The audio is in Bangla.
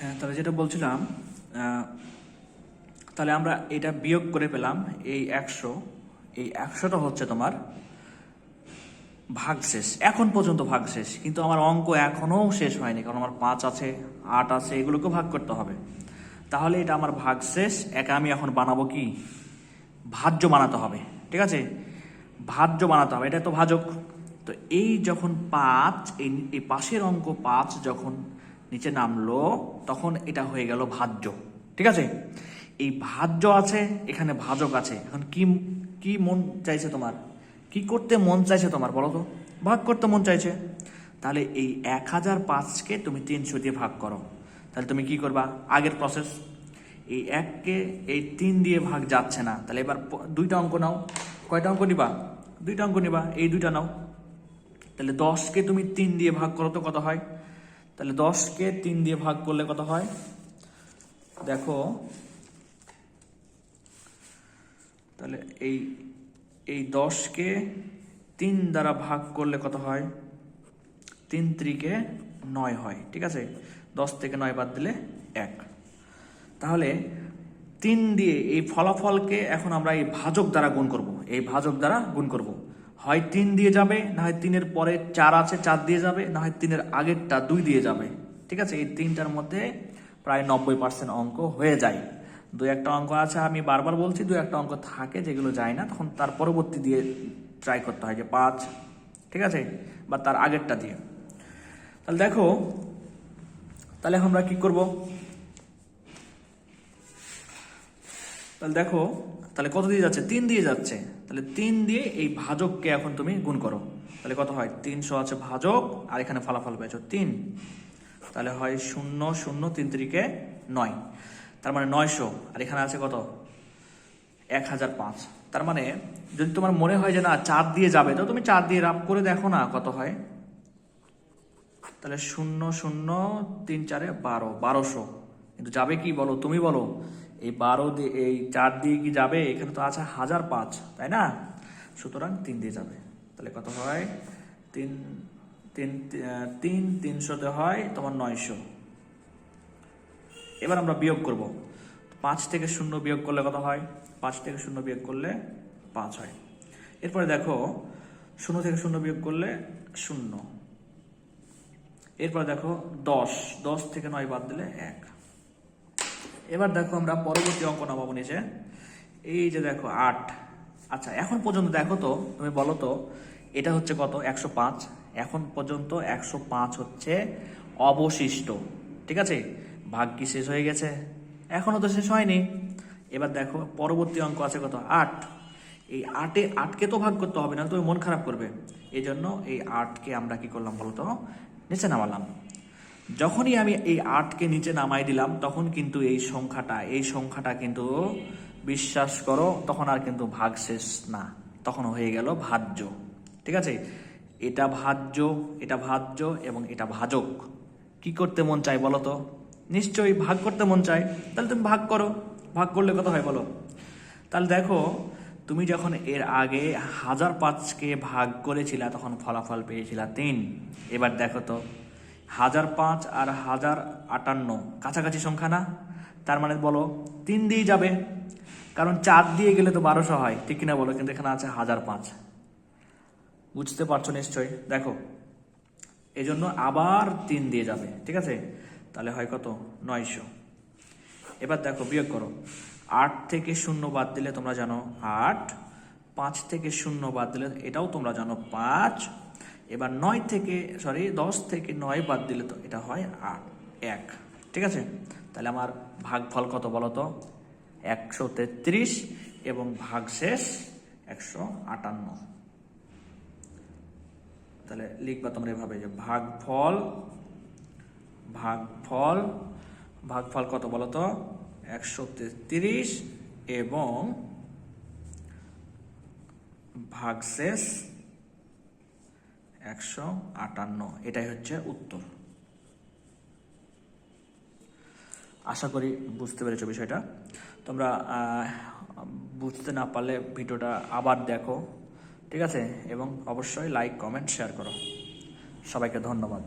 হ্যাঁ, তাহলে যেটা বলছিলাম, তাহলে আমরা এটা বিয়োগ করে পেলাম এই 100। এই 100টা হচ্ছে তোমার ভাগশেষ, এখন পর্যন্ত ভাগশেষ, কিন্তু আমার অঙ্ক এখনো শেষ হয়নি, কারণ আমার 5 আছে, 8 আছে, এগুলোকে ভাগ করতে হবে। তাহলে এটা আমার ভাগশেষ। একে আমি এখন বানাবো কি, ভাজ্য বানাতে হবে। ঠিক আছে, ভাজ্য বানাতে হবে, এটা তো ভাজক। তো এই যখন 5, এই পাশের অঙ্ক 5 যখন নিচে নামলো, তখন এটা হয়ে গেল ভাজ্য। ঠিক আছে, এই ভাজ্য আছে, এখানে ভাজক আছে। এখন কি কি মন চাইছে তোমার, কি করতে মন চাইছে তোমার বলো তো? ভাগ করতে মন চাইছে। তাহলে এই 1005কে তুমি 300 দিয়ে ভাগ করো। তাহলে তুমি কি করবা, আগের প্রসেস। এই 1কে এই 3 দিয়ে ভাগ যাচ্ছে না, তাহলে এবার দুইটা অঙ্ক নাও। কয়টা অঙ্ক নিবা? দুইটা অঙ্ক নিবা, এই দুইটা নাও। তাহলে 10কে তুমি 3 দিয়ে ভাগ করো তো কত হয়? তাহলে 10কে 3 দিয়ে ভাগ করলে কত হয় দেখো। তাহলে এই এই 10কে 3 দ্বারা ভাগ করলে কত হয়? 3 × 9 হয়। ঠিক আছে, 10 থেকে 9 বাদ দিলে 1। তাহলে 3 দিয়ে এই ফলাফলকে এখন আমরা এই ভাজক দ্বারা গুণ করব। এই ভাজক দ্বারা গুণ করব, হয় 3 দিয়ে যাবে, না হয় 3-এর পরে 4 আছে 4 দিয়ে যাবে, না হয় 3-এর আগেরটা 2 দিয়ে যাবে। ঠিক আছে, এই 3টার মধ্যে প্রায় 90% অঙ্ক হয়ে যায়। 2-1টা অঙ্ক আছে, আমি বারবার বলছি, 2-1টা অঙ্ক থাকে যেগুলো যায় না, তখন তার পরবর্তী দিয়ে ট্রাই করতে হয়, যে 5, ঠিক আছে, বা তার আগেরটা দিয়ে। তাহলে দেখো, তাহলে আমরা কি করব? তাহলে দেখো, তাহলে কত দিয়ে যাচ্ছে? 3 দিয়ে যাচ্ছে। তাহলে 3 দিয়ে এই ভাজককে এখন তুমি গুণ করো। তাহলে কত হয়? 300 আছে ভাজক, আর এখানে ফলাফল পেয়েছো 3। তাহলে হয় 0 0 3 × 9, তার মানে 900। আর এখানে আছে কত? 1005। তার মানে যদি তোমার মনে হয় যে না 4 দিয়ে যাবে, তো তুমি 4 দিয়ে রাব করে দেখো না কত হয়। তাহলে 0 0 3 4 12, 1200। কিন্তু যাবে কি বলো, তুমি বলো? এই 12 দিয়ে, এই 4 দিয়ে কি যাবে? এখানে তো আছে 1005, তাই না? সুতরাং 3 দিয়ে যাবে। তাহলে কত হয়? 3 3 3 300-তে হয় তোমার 900। এবার আমরা বিয়োগ করব। 5 থেকে 0 বিয়োগ করলে কত হয়? 5 থেকে 0 বিয়োগ করলে 5 হয়। এরপরে দেখো, 0 থেকে 0 বিয়োগ করলে 0। এরপর দেখো 10, 10 থেকে 9 বাদ দিলে 1। এবার দেখো আমরা পরবর্তী অঙ্ক নামাবো নিচে। এই যে দেখো 8। আচ্ছা, এখন পর্যন্ত দেখো তো, তুমি বলো তো, এটা হচ্ছে কত? 105। এখন পর্যন্ত 105 হচ্ছে অবশিষ্ট। ঠিক আছে, ভাগ কি শেষ হয়ে গেছে? এখনো তো শেষ হয়নি। এবার দেখো পরবর্তী অঙ্ক আছে কত? 8। এই 8কে তো ভাগ করতে হবে, না তুমি মন খারাপ করবে। এই জন্য এই 8কে আমরা কি করলাম বলতো? নিচে নামালাম। যখনই আমি এই 8কে নিচে নামাই দিলাম, তখন কিন্তু এই সংখ্যাটা কিন্তু বিশ্বাস করো, তখন আর কিন্তু ভাগশেষ না, তখন হয়ে গেল ভাজ্য। ঠিক আছে, এটা ভাজ্য, এটা ভাজ্য, এবং এটা ভাজক। কি করতে মন চাই বলো তো? নিশ্চয়ই ভাগ করতে মন চাই। তাহলে তুমি ভাগ করো। ভাগ করলে কত হয় বলো? তাহলে দেখো, তুমি যখন এর আগে 1005কে ভাগ করেছিলা, তখন ফলাফল পেয়েছিলা 3। এবার দেখো তো, 1005 আর 1058 কাছাকাছি সংখ্যা না? তার মানে বলো 3 দিয়ে যাবে, কারণ 4 দিয়ে গেলে তো 1200 হয়, ঠিক কিনা বলো? কিন্তু এখানে আছে 1005। বুঝতে পারছো নিশ্চয়ই? দেখো, এই জন্য আবার 3 দিয়ে যাবে। ঠিক আছে, তাহলে হয় কত? 900। এবার দেখো বিয়োগ করো। 8 থেকে 0 বাদ দিলে তোমরা জানো 8। 5 থেকে 0 বাদ দিলে এটাও তোমরা জানো 5। এবার 10 থেকে 9 বাদ দিলে তো এটা হয় 1। ঠিক আছে, তাহলে আমার ভাগফল কত বলো তো? 133, এবং ভাগশেষ 158। তাহলে লিখবা তোমরা এভাবে, যে ভাগফল কত বলো তো? 133, এবং ভাগশেষ 158। এটাই হচ্ছে উত্তর। আশা করি বুঝতে পেরেছো বিষয়টা। তোমরা বুঝতে না পারলে ভিডিওটা আবার দেখো। ঠিক আছে, এবং অবশ্যই লাইক, কমেন্ট, শেয়ার করো। সবাইকে ধন্যবাদ।